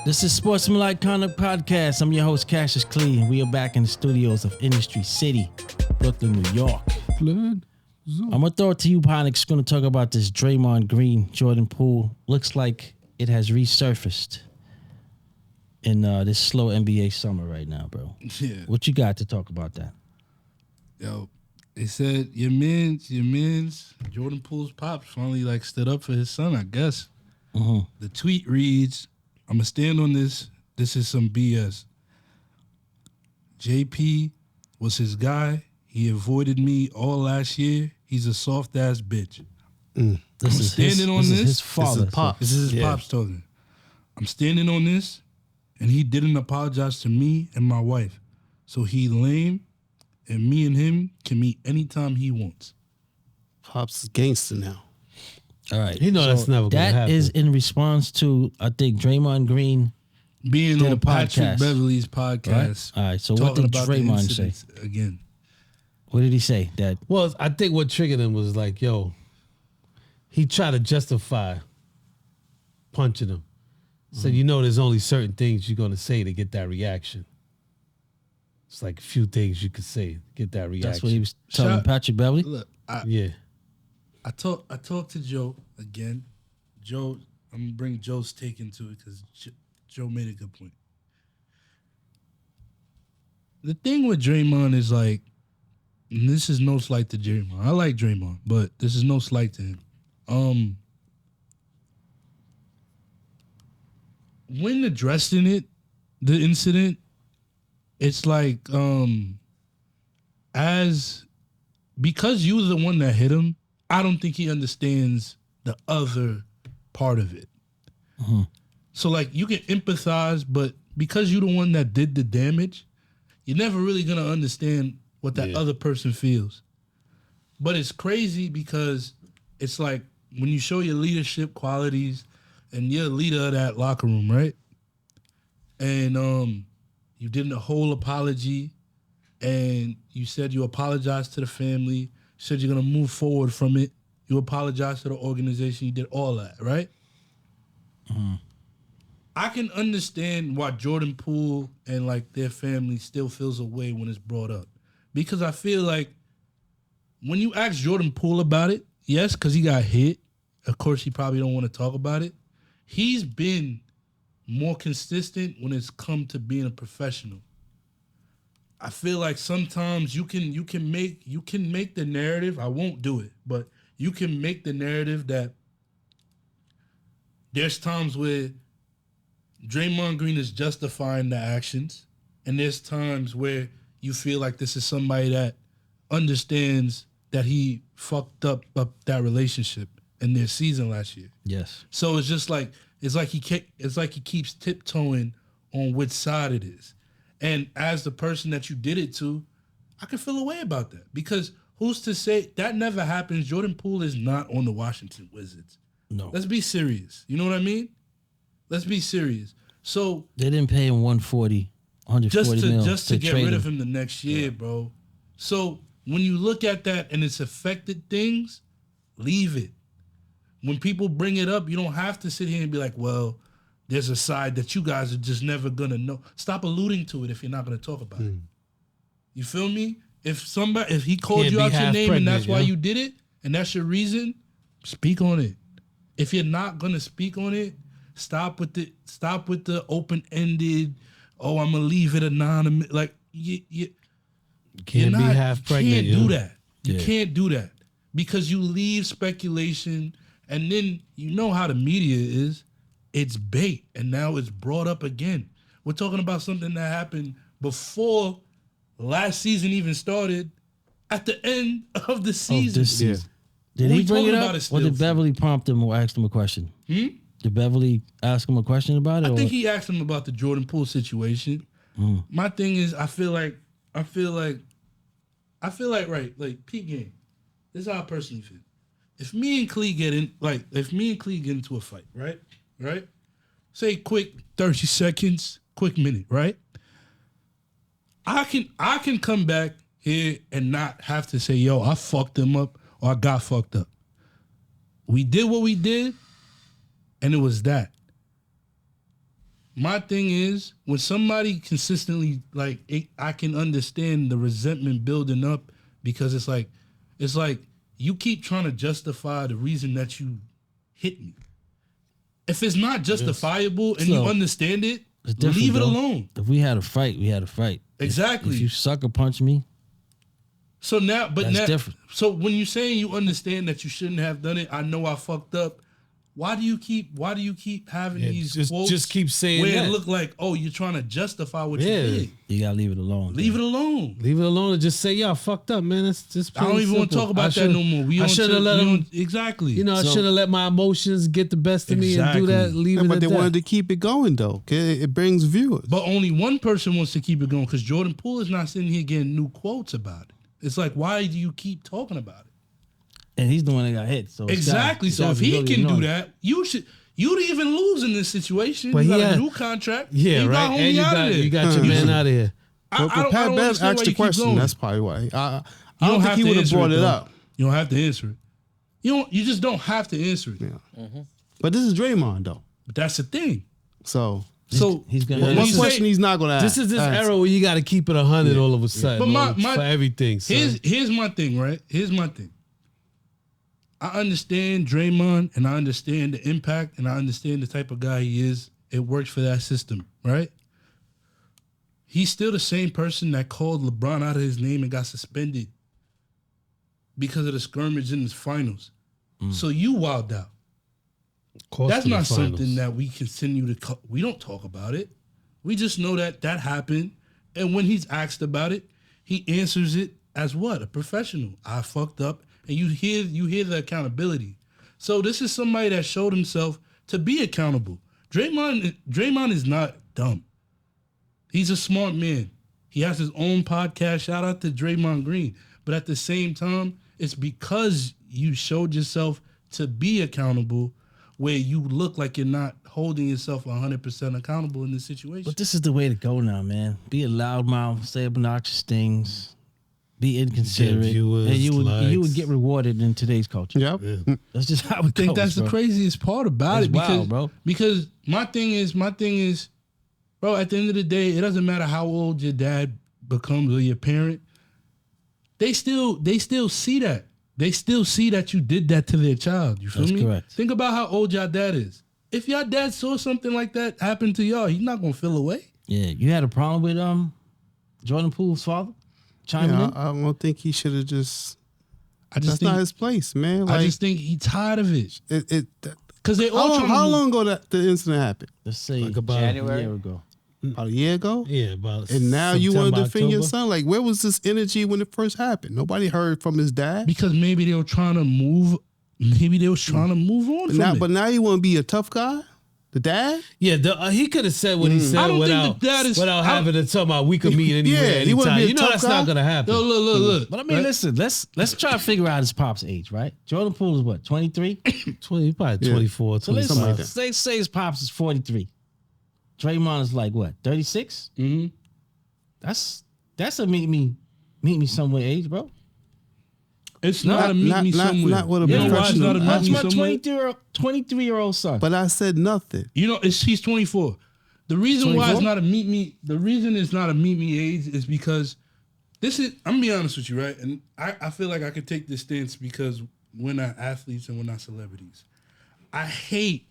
This is Sportsmanlike Conduct Podcast. I'm your host, Cassius Clee, and we are back in the studios of Industry City, Brooklyn, New York. I'm going to throw it to you, Ponix. Going to talk about this Draymond Green, Jordan Poole. Looks like it has resurfaced in this slow NBA summer right now, bro. Yeah. What you got to talk about that? Yo, they said your man's, Jordan Poole's pops finally stood up for his son, I guess. Mm-hmm. The tweet reads, I'm going to stand on this. This is some BS. JP was his guy. He avoided me all last year. He's a soft-ass bitch. This is his father. This is his pops talking. I'm standing on this, and he didn't apologize to me and my wife. So he lame, and me and him can meet anytime he wants. Pops is gangster now. All right. He know that's never going to happen. That is in response to, I think, Draymond Green being did on a Patrick podcast. Beverly's podcast. Right? All right. So what did Draymond say? Again. What did he say? That Well, I think what triggered him was he tried to justify punching him. So there's only certain things you're going to say to get that reaction. It's like a few things you could say to get that reaction. that's what he was telling Patrick Beverly? Look, I talked to Joe again. Joe, I'm going to bring Joe's take into it because Joe made a good point. The thing with Draymond is and this is no slight to Draymond. I like Draymond, but this is no slight to him. When addressing the incident, it's because you were the one that hit him, I don't think he understands the other part of it. Mm-hmm. So you can empathize, but because you're the one that did the damage, you're never really going to understand what that other person feels. But it's crazy because it's when you show your leadership qualities and you're a leader of that locker room, right? And you did a whole apology and you said you apologized to the family, you said you're going to move forward from it, you apologized to the organization, you did all that, right? Mm-hmm. I can understand why Jordan Poole and their family still feels a way when it's brought up. Because I feel when you ask Jordan Poole about it, yes, because he got hit. Of course, he probably don't want to talk about it. He's been more consistent when it's come to being a professional. I feel sometimes you can make the narrative. I won't do it, but you can make the narrative that there's times where Draymond Green is justifying the actions, and there's times where you feel this is somebody that understands that he fucked up that relationship in their season last year. Yes. So it's just he keeps tiptoeing on which side it is. And as the person that you did it to, I can feel a way about that. Because who's to say that never happens? Jordan Poole is not on the Washington Wizards. No. Let's be serious. You know what I mean? Let's be serious. So they didn't pay him 140 mil just to get rid of him the next year, yeah, bro. So when you look at that and it's affected things, leave it. When people bring it up, you don't have to sit here and be well, there's a side that you guys are just never gonna know. Stop alluding to it if you're not gonna talk about it. You feel me? If he called you out your name and that's why you did it, and that's your reason, speak on it. If you're not gonna speak on it, stop with the open-ended, I'm gonna leave it anonymous. You can't be half pregnant. You can't do that. You can't do that. Because you leave speculation, and then you know how the media is. It's bait, and now it's brought up again. We're talking about something that happened before last season even started, at the end of the season. Did he bring it up, or did Beverly prompt him or ask him a question? Did Beverly ask him a question about it? I think he asked him about the Jordan Poole situation. My thing is, I feel like, right, peak game. This is how I personally feel. If me and Clee get into a fight, right? Say quick 30 seconds, quick minute, right? I can come back here and not have to say, yo, I fucked them up or I got fucked up. We did what we did. And it was that. My thing is, when somebody consistently, like, I can understand the resentment building up because it's like you keep trying to justify the reason that you hit me. If it's not justifiable and you understand it, leave it alone. If we had a fight, we had a fight. Exactly. If you sucker punch me, so now, but that's now, different. So when you're saying you understand that you shouldn't have done it, I know I fucked up. Why do you keep having these quotes? Just keep saying where that. it look like, oh, you're trying to justify what you did. You gotta leave it alone. Leave it alone. Leave it alone and just say, "Yeah, I fucked up, man." It's just. I don't even want to talk about that no more. I should have let him. Exactly. You know, I should have let my emotions get the best of me and do that. Leave it but at they that. wanted to keep it going though. Okay, it brings viewers. But only one person wants to keep it going because Jordan Poole is not sitting here getting new quotes about it. It's like, why do you keep talking about it? And he's the one that got hit. So exactly. So if he can do that, you should. You'd even lose in this situation. But you got a new contract. Yeah, you right. And you got your man out of here. But Pat Bev asked the question. That's probably why. I don't think he would have brought it up. You don't have to answer it. You just don't have to answer it. Yeah. Mm-hmm. But this is Draymond though. But that's the thing. So he's gonna. One question he's not gonna ask. This is this era where you got to keep it 100 all of a sudden. But for everything. Son. Here's my thing, right? Here's my thing. I understand Draymond, and I understand the impact, and I understand the type of guy he is. It works for that system, right? He's still the same person that called LeBron out of his name and got suspended because of the skirmish in the finals. So you wilded out. That's not something that we continue to... We don't talk about it. We just know that happened, and when he's asked about it, he answers it as what? A professional. I fucked up. And you hear the accountability. So this is somebody that showed himself to be accountable. Draymond is not dumb. He's a smart man. He has his own podcast. Shout out to Draymond Green. But at the same time, it's because you showed yourself to be accountable where you look like you're not holding yourself 100% accountable in this situation. But this is the way to go now, man. Be a loudmouth, say obnoxious things. Be inconsiderate, and you would get rewarded in today's culture. Yep. Yeah. That's just how it goes. I think that's the craziest part about it because, wild, bro. Because my thing is, bro, at the end of the day, it doesn't matter how old your dad becomes or your parent. They still see that. They still see that you did that to their child. You feel me? That's correct. Think about how old your dad is. If your dad saw something like that happen to y'all, he's not gonna feel away. Yeah, you had a problem with Jordan Poole's father? Chiming in? I don't think he should have just. That's think, not his place, man. Like, I just think he's tired of it. Because they all how long ago that the incident happened? Let's say like about January. A year ago. About a year ago? Yeah, about. And now you want to defend your October? son? Like, where was this energy when it first happened? Nobody heard from his dad. Because maybe they were trying to move. Maybe they was trying to move on from it. But now you want to be a tough guy? The dad? Yeah, he could have said what he said I don't without, think the dad is, without having to talk about we could meet anywhere, Yeah, he wouldn't anytime. be a You know tough that's guy. not going to happen. Yo, look. But I mean, listen, let's try to figure out his pop's age, right? Jordan Poole is what, 23? 20, probably 24, So let's 25. say his pops is 43. Draymond is like what, 36? Mm-hmm. That's a meet me somewhere age, bro. It's not a meet me somewhere. Not with a You know why it's not a That's meet me my somewhere? 23-year-old son. But I said nothing. You know, he's 24. The reason why it's 24? not a meet me, the reason it's not a meet me age is because I'm gonna be honest with you, right? And I feel like I could take this stance because we're not athletes and we're not celebrities. I hate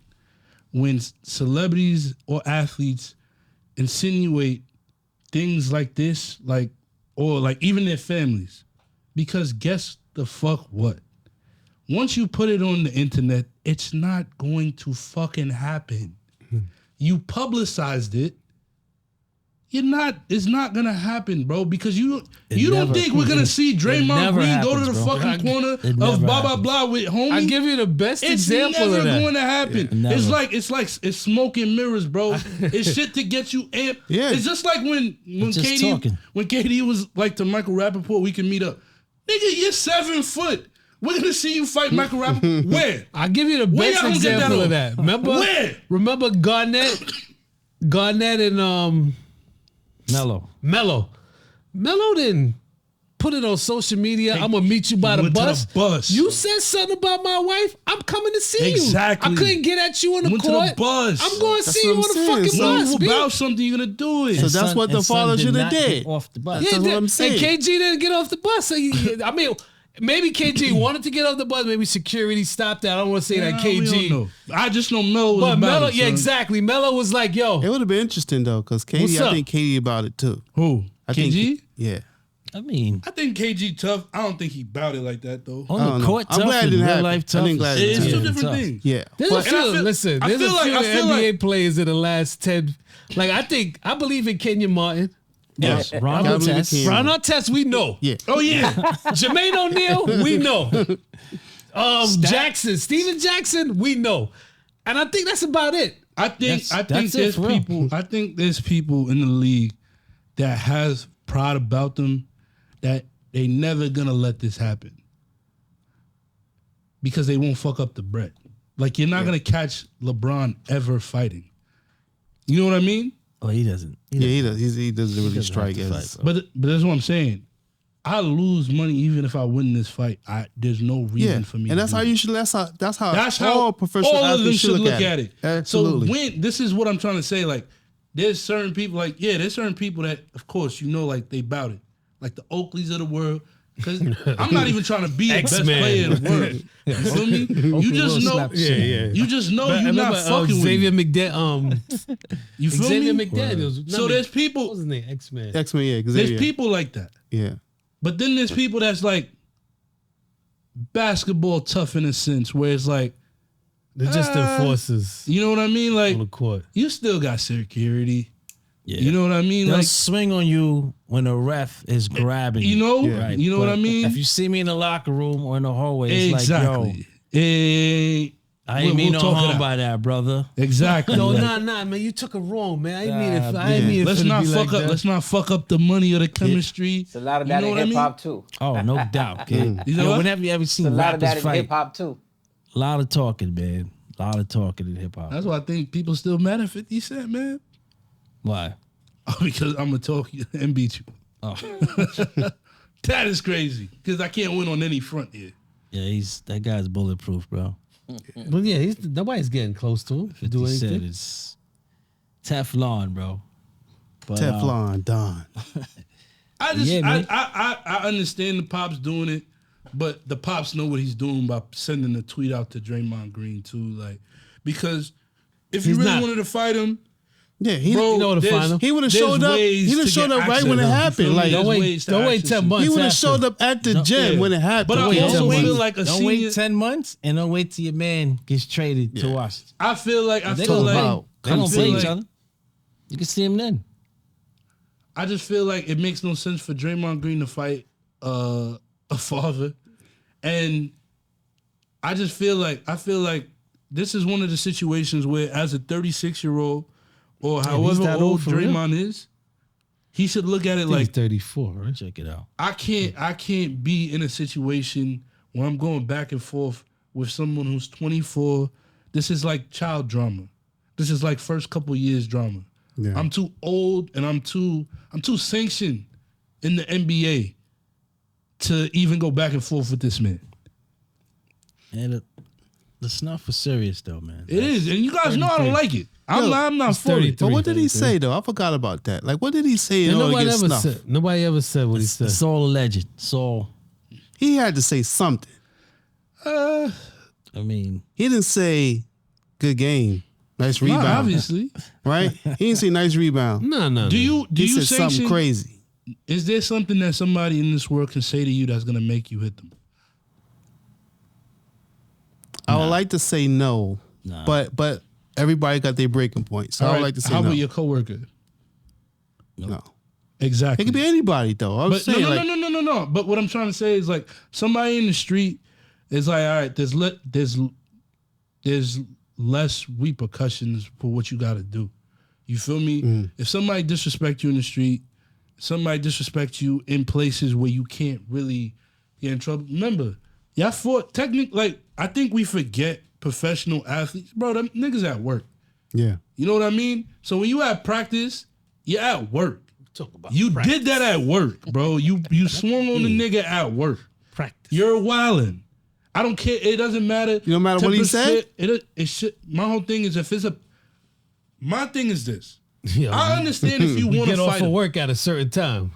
when celebrities or athletes insinuate things like this, or even their families. Because guess the fuck what? Once you put it on the internet, it's not going to fucking happen. You publicized it. It's not gonna happen, bro, because you don't think we're gonna see Draymond Green go to the fucking corner of blah blah blah with homie. I give you the best example of that. It's never going to happen. Yeah, It's smoke and mirrors, bro. It's shit to get you amped. Yeah. It's just like when KD was like to Michael Rappaport, we can meet up. Nigga, you're 7 foot. We're gonna see you fight Michael Rappaport. Where? I'll give you the best example of that. Remember Garnett and Melo didn't put it on social media. I'm gonna meet you by the bus. You said something about my wife. I'm coming to see you. Exactly. I couldn't get at you on the court. To the bus. I'm going to see you on the fucking bus. When you about something, you're gonna do it. So that's what the father should have did. Off the bus. Yeah, that's what I'm saying. And KG didn't get off the bus. So I mean, maybe KG wanted to get off the bus. Maybe security stopped that. I don't want to say that KG. We don't know. I just know Melo was But about Melo, it, yeah, son. exactly. Melo was like, yo. It would have been interesting though, because Katie, I think Katie about it too. Who? KG? Yeah. I mean, I think KG tough. I don't think he bout it like that though. on the court tough and real life tough. It's two different things. Yeah. There's a few, listen, there's a few NBA players in the last 10. Like, I believe in Kenyon Martin. Yes. Ron Artest, we know. Yeah. Oh, yeah. Jermaine O'Neal, we know. Steven Jackson, we know. And I think that's about it. I think there's people in the league that has pride about them that they never gonna let this happen because they won't fuck up the bread. Like, you're not gonna catch LeBron ever fighting. You know what I mean? Oh, he doesn't. He does. He doesn't really strike as. But that's what I'm saying. I lose money even if I win this fight. There's no reason for me. And that's how you should. That's how all professional all of them athletes should look at it. Absolutely. So this is what I'm trying to say. Like, there's certain people. Like, yeah, there's certain people that, of course, you know, like they bout it, like the Oakleys of the world. Because I'm not even trying to be the best player in the world. You feel me? You just know. You just know you're not fucking with Xavier me. You feel Xavier me? McDaniels. So there's people. What was his name? X-Men. Yeah. Xavier. There's people like that. Yeah. But then there's people that's like basketball tough in a sense, where it's like they're just enforcers. You know what I mean? Like, on the court. You still got security. Yeah. You know what I mean? They'll like, swing on you when a ref is grabbing you. You know? Yeah. Right. You know what I mean? If you see me in the locker room or in the hallway, it's exactly. like, yo, I ain't mean no harm by that, brother. Exactly. No, nah, man. You took it wrong, man. I didn't mean it. Let's not fuck up. Let's not fuck up the money or the chemistry. It's a lot of that in hip hop too. Oh, no doubt, kid. You know, whenever you ever seen rappers fight, a lot of that in hip hop too. A lot of talking, man. A lot of talking in hip hop. That's why I think people still mad at 50 Cent, man. Why? Oh, because I'm gonna talk and beat you. Oh, that is crazy. Because I can't win on any front here. Yeah, that guy's bulletproof, bro. But yeah, nobody's getting close to him. 50 Cent is Teflon, bro. But, Teflon Don. I understand the Pops doing it, but the Pops know what he's doing by sending a tweet out to Draymond Green too, like, because if you really wanted to fight him, yeah, he would have He would have showed up. He would have showed up right when it happened. Like, don't wait 10 months. He would have showed up at the gym when it happened. But I also feel like don't wait 10 months and don't wait till your man gets traded to Washington. I feel like they gonna play each other. You can see him then. I just feel like it makes no sense for Draymond Green to fight a father, and I feel like this is one of the situations where, as a 36-year-old. Or however old Draymond is, he should look at it like 34, right? Check it out. I can't be in a situation where I'm going back and forth with someone who's 24. This is like child drama. This is like first couple years drama. Yeah. I'm too old and I'm too sanctioned in the NBA to even go back and forth with this man. And the snuff is serious though, man. It is, and you guys know I don't like it. I'm not for it. But what did he say though? I forgot about that. Like, what did he say? Nobody ever said what he said. It's all alleged. So he had to say something. I mean, he didn't say good game, nice rebound. Not obviously, right? He didn't say nice rebound. No. Do you said sanction something crazy? Is there something that somebody in this world can say to you that's gonna make you hit them? I would like to say no, but everybody got their breaking point. So I would like to say no. How about your coworker? No. Exactly. It could be anybody though. I'm saying no. But what I'm trying to say is like somebody in the street is like, all right, there's less repercussions for what you got to do. You feel me? If somebody disrespect you in the street, somebody disrespect you in places where you can't really get in trouble. Remember, y'all fought technically. Like, I think we forget professional athletes, bro. Them niggas at work. Yeah. You know what I mean? So when you at practice, you're at work. Talk about You practice. did that at work, bro. You swung on the nigga at work. Practice. You're wildin'. I don't care. It doesn't matter. No matter what he said? It should. My whole thing is my thing is this. Yo, I understand if you want to get off fight of him. work at a certain time.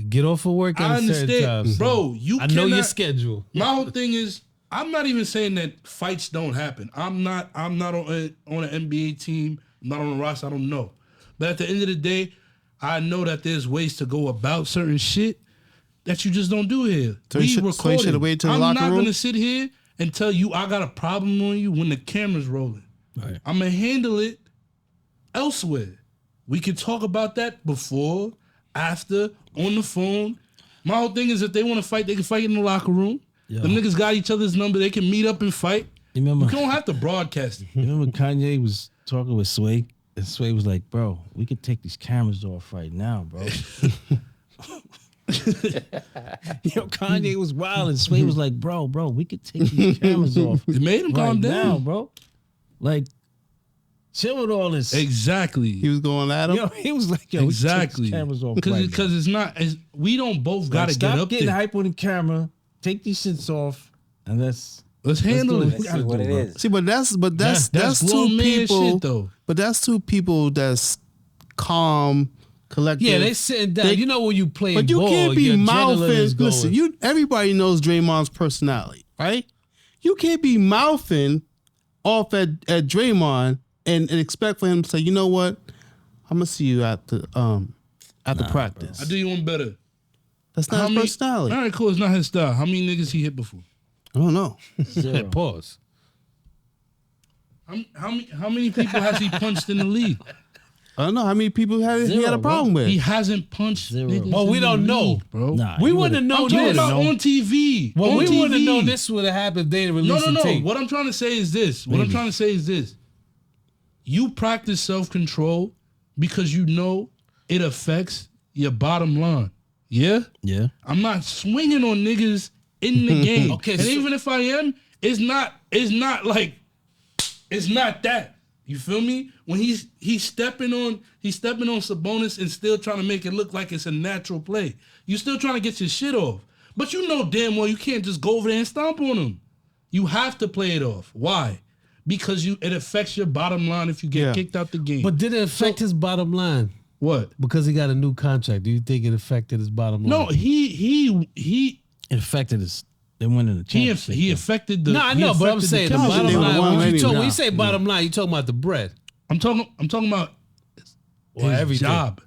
Get off of work I at a certain time. understand, bro. You I know your cannot- schedule. My whole thing is, I'm not even saying that fights don't happen. I'm not on an NBA team. I'm not on a roster. I don't know. But at the end of the day, I know that there's ways to go about certain shit that you just don't do here. So you should've waited till the I'm locker not room? gonna sit here and tell you I got a problem on you when the camera's rolling. Right. I'm gonna handle it elsewhere. We can talk about that before, after, on the phone. My whole thing is if they want to fight, they can fight in the locker room. Yeah. Them niggas got each other's number. They can meet up and fight. You remember? You don't have to broadcast it. You remember Kanye was talking with Sway, and Sway was like, "Bro, we could take these cameras off right now, bro." Kanye was wild, and Sway was like, "Bro, we could take these cameras off It made him right calm now, down. bro. Like, chill with all this." Exactly. He was going at him. He was like, "Yo, Exactly. we can take these cameras off Because right now. it's not. We don't both got to Stop get up getting there. hype on the camera. Take these shits off, and let's Handle do it. it. Let's see what it is. See, but that's That's two grown man people. shit, though. But that's two people that's calm, collective. Yeah, they sitting down. You know when you play But you ball, can't be your adrenaline is mouthing. going. Listen, everybody knows Draymond's personality, right? You can't be mouthing off at Draymond and expect for him to say, you know what, I'm gonna see you at the practice. I do you one better. That's not his personality. All right, cool. It's not his style. How many niggas he hit before? I don't know. zero. Pause. How many people has he punched in the league? I don't know how many people he had Zero, a problem with. He hasn't punched Zero. niggas. Well, we in the don't know. league, bro. Nah, We you wouldn't have I'm known talking this. about on TV. Well, on we TV. wouldn't have known this would have happened if they didn't release No. the tape. What I'm trying to say is this. You practice self-control because you know it affects your bottom line. Yeah? Yeah. I'm not swinging on niggas in the game. Okay, and so- even if I am, it's not that. You feel me? When he's stepping on Sabonis and still trying to make it look like it's a natural play. You still trying to get your shit off. But you know damn well you can't just go over there and stomp on him. You have to play it off. Why? Because it affects your bottom line if you get kicked out the game. But did it affect his bottom line? What? Because he got a new contract. Do you think it affected his bottom line? No, he It affected us. They went in the championship. he affected the. No, I he know, but I'm affected saying the Cavs. bottom They would've line. won When anyway. you say bottom line, you talking about the bread I'm talking about or his everything. job.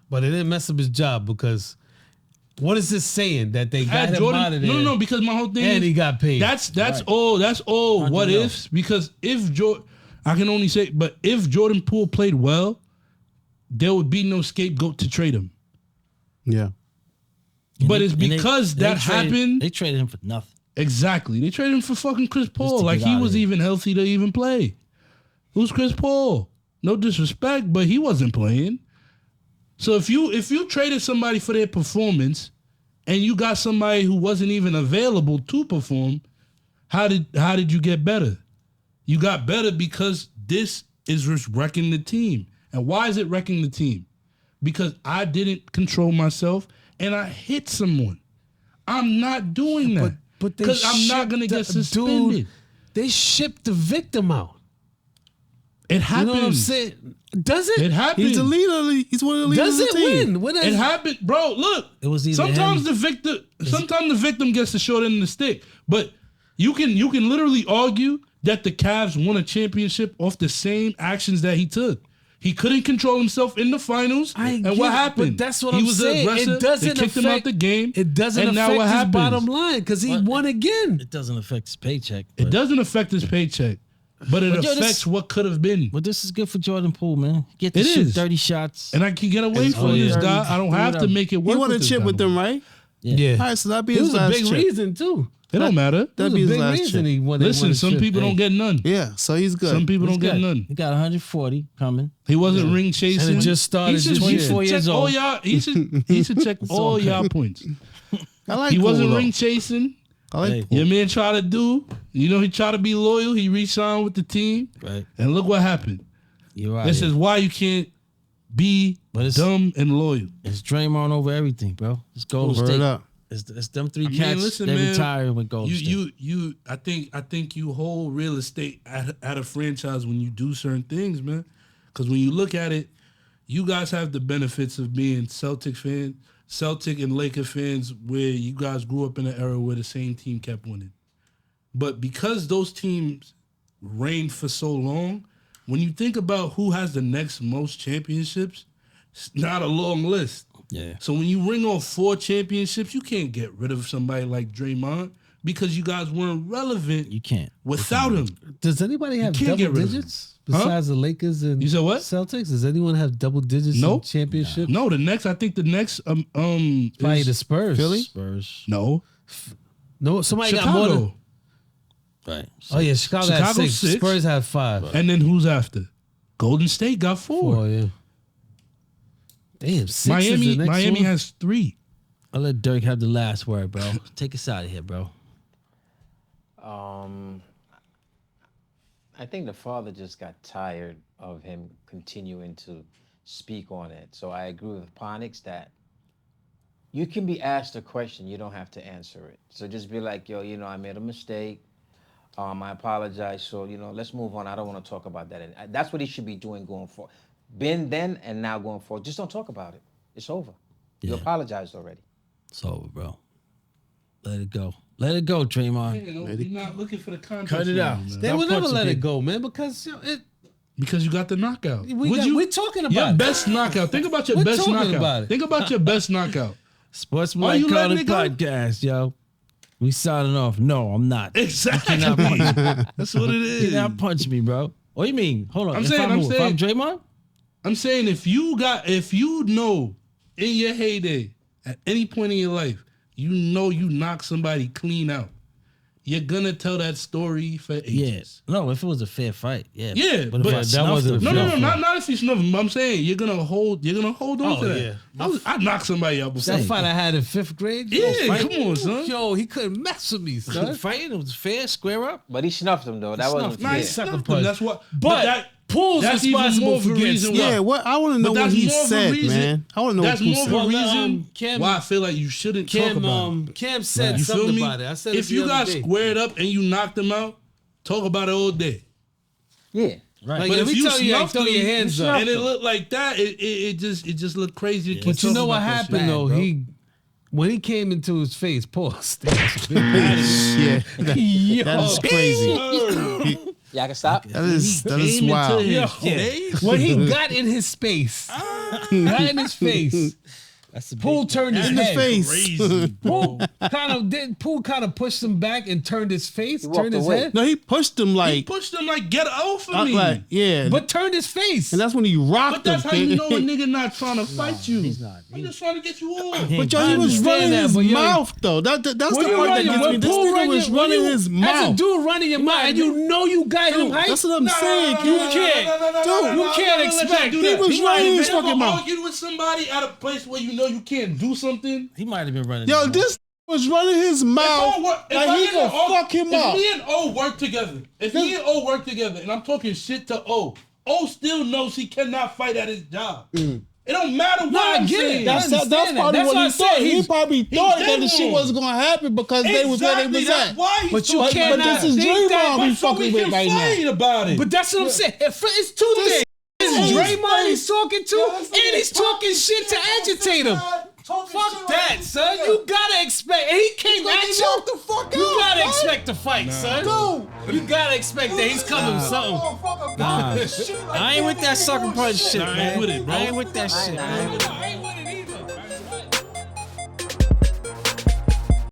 But it didn't mess up his job because what is this saying that they got Had him Jordan, out of there? no, because my whole thing and is he got paid. that's all what know. ifs, because if I can only say, but if Jordan Poole played well, there would be no scapegoat to trade him. Yeah. But it's And they- because that happened. They traded him for nothing. Exactly. They traded him for fucking Chris Paul. to Like get he out of was here. even healthy to even play. Who's Chris Paul? No disrespect, but he wasn't playing. So if you traded somebody for their performance and you got somebody who wasn't even available to perform, how did you get better? You got better because this is wrecking the team. And why is it wrecking the team? Because I didn't control myself and I hit someone. I'm not doing that. But they because I'm not gonna get suspended. Dude, they shipped the victim out. It You happens. know what I'm saying? Does it? It happens. He's the leader. He's one of the leaders Does of it the team. win? When It happened, bro. Look, It was either sometimes him- the victim gets the short end of the stick. But you can literally argue that the Cavs won a championship off the same actions that he took. He couldn't control himself in the finals, and what get it, happened? But that's what he I'm was saying. aggressive. It doesn't they kicked him out the game. It doesn't and now affect what his happens? bottom line because he won again. It doesn't affect his paycheck. It but- doesn't affect his paycheck, but it But yo, affects this- what could have been. But this is good for Jordan Poole, man. Get to It shoot is. 30 shots. And I can get away It's from only this 30, guy. I don't have to whatever. make it He work. won a this chip guy with no them, more. right? Yeah. All right, so that'd be It his was a last big chip. reason too. It don't matter. It was That'd be a his big last reason chip. he won. they won Listen, a some chip. people don't get none. Yeah, so he's good. Some people don't get good. none. He got 140 coming. He wasn't ring chasing. And it just started He should this year. 24 years check all old. y'all. He should check all y'all points. I like He Poole, wasn't though. ring chasing. I like Hey. Poole. Your man tried to do. You know, he tried to be loyal. He re-signed with the team, Right. and look what happened. You're right. This is why you can't be dumb and loyal. It's Draymond over everything, bro. It's Golden Word State. up. It's them three cats. Listen, they man, retire with Golden State. I think you hold real estate at a franchise when you do certain things, man. Because when you look at it, you guys have the benefits of being Celtic and Laker fans, where you guys grew up in an era where the same team kept winning. But because those teams reigned for so long, when you think about who has the next most championships, it's not a long list. Yeah. So when you ring off 4 championships, you can't get rid of somebody like Draymond because you guys weren't relevant. You can't without him. Does anybody have can't get double rid of digits besides the Lakers and You said what? Celtics? Does anyone have double digits in championship? No, the next Probably is the Spurs. Philly? Spurs. No, somebody got Chicago. more than. Right. Oh yeah, Chicago had Chicago 6. 6. Spurs had 5. And then who's after? Golden State got 4. 4, yeah. Damn, 6 is the next Miami one? has 3. I'll let Dirk have the last word, bro. Take us out of here, bro. I think the father just got tired of him continuing to speak on it. So I agree with Ponix that you can be asked a question, you don't have to answer it. So just be like, yo, I made a mistake. I apologize. So, let's move on. I don't want to talk about that. And that's what he should be doing going forward. Been then and now going forward. Just don't talk about it. It's over. You apologized already. It's over, bro. Let it go. Let it go, Draymond. You're not looking for the context. Cut it out. They will never let it go, man, because Because you got the knockout. we're talking about your it. best knockout. Think about your best talking knockout. about it. Think about your best knockout. Sportsmanlike you letting Conduct it go? Podcast, yo. We signing off. No, I'm not. Exactly. You cannot punch me. That's what it You is. cannot punch me, bro. What do you mean? Hold on. I'm If saying- I'm Draymond? I'm saying if you know in your heyday, at any point in your life, you knock somebody clean out, you're gonna tell that story for ages. Yeah. No, if it was a fair fight, yeah. Yeah, but but if I that snuffed wasn't him, a fair No, not if you snuff them. I'm saying you're gonna hold on to that. yeah. I knocked somebody out before. That fight I had in 5th grade. Yeah, come on, son. Yo, he couldn't mess with me, son. fighting, it was fair, square up. But he snuffed him, though. That wasn't Nah, fair. he Sucker snuffed punch. him. That's what. But Poole's that's even responsible more of for a getting reason snuffed. why. Yeah, what I want to know But what that's he more of a said, reason- man. I want to know That's what he more of said. a reason Cam- why I feel like you shouldn't talk about it. Cam said You feel something me? about it. I said If it you the got other day. squared up and you knocked them out, talk about it all day. Yeah. Right. Like, But if if you you tell you, like, snuffed throw them, your hands up. and it looked like that, it just looked crazy. But you know what happened, bad, though? bro. When he came into his face, pause. That's Yeah, Yo. that is crazy. Yeah, I can stop. That is wild. Yo. When he got in his space, That's a Poole big turned his In the head. face. Crazy, Poole kind of pushed him back and turned his face, walked turned his away. head, No, he pushed him He like, pushed him like, get off of me. yeah. but turned his face. And that's when he rocked But that's him. how you know a nigga not trying to fight you. he's not. I'm just trying to get you off. But yo, I he was understand running that, his but yo- mouth though. That's the part that running- gets me. when This Poole nigga was when running you- his As a mouth. dude running your mouth, and you know you got him hyped. That's what I'm saying. You can't. You can't expect. He was running his fucking mouth. Argue with somebody at a place where you know you can't do something. He might have been running. Yo, his mouth. this was running his mouth If like he gonna fuck him up. If me and O work together, and I'm talking shit to O still knows he cannot fight at his job. It don't matter what I I'm get it. saying. That's- That's understand that. probably That's what why he I said thought. He he's- probably thought that dead the shit wrong. wasn't gonna happen because they was where they was That's at. why But you But cannot this is think that- Draymond we so we fucking with can right now. fight about it. But that's what I'm saying. It's two things. It's Draymond he's talking to, and he's talking shit to agitate him. Fuck that, son. You gotta expect. And he came at you. You gotta expect to fight, son. You gotta expect that he's coming with something. I ain't with that sucker punch shit, Nah, I ain't man. with it, bro. I ain't with that shit, man.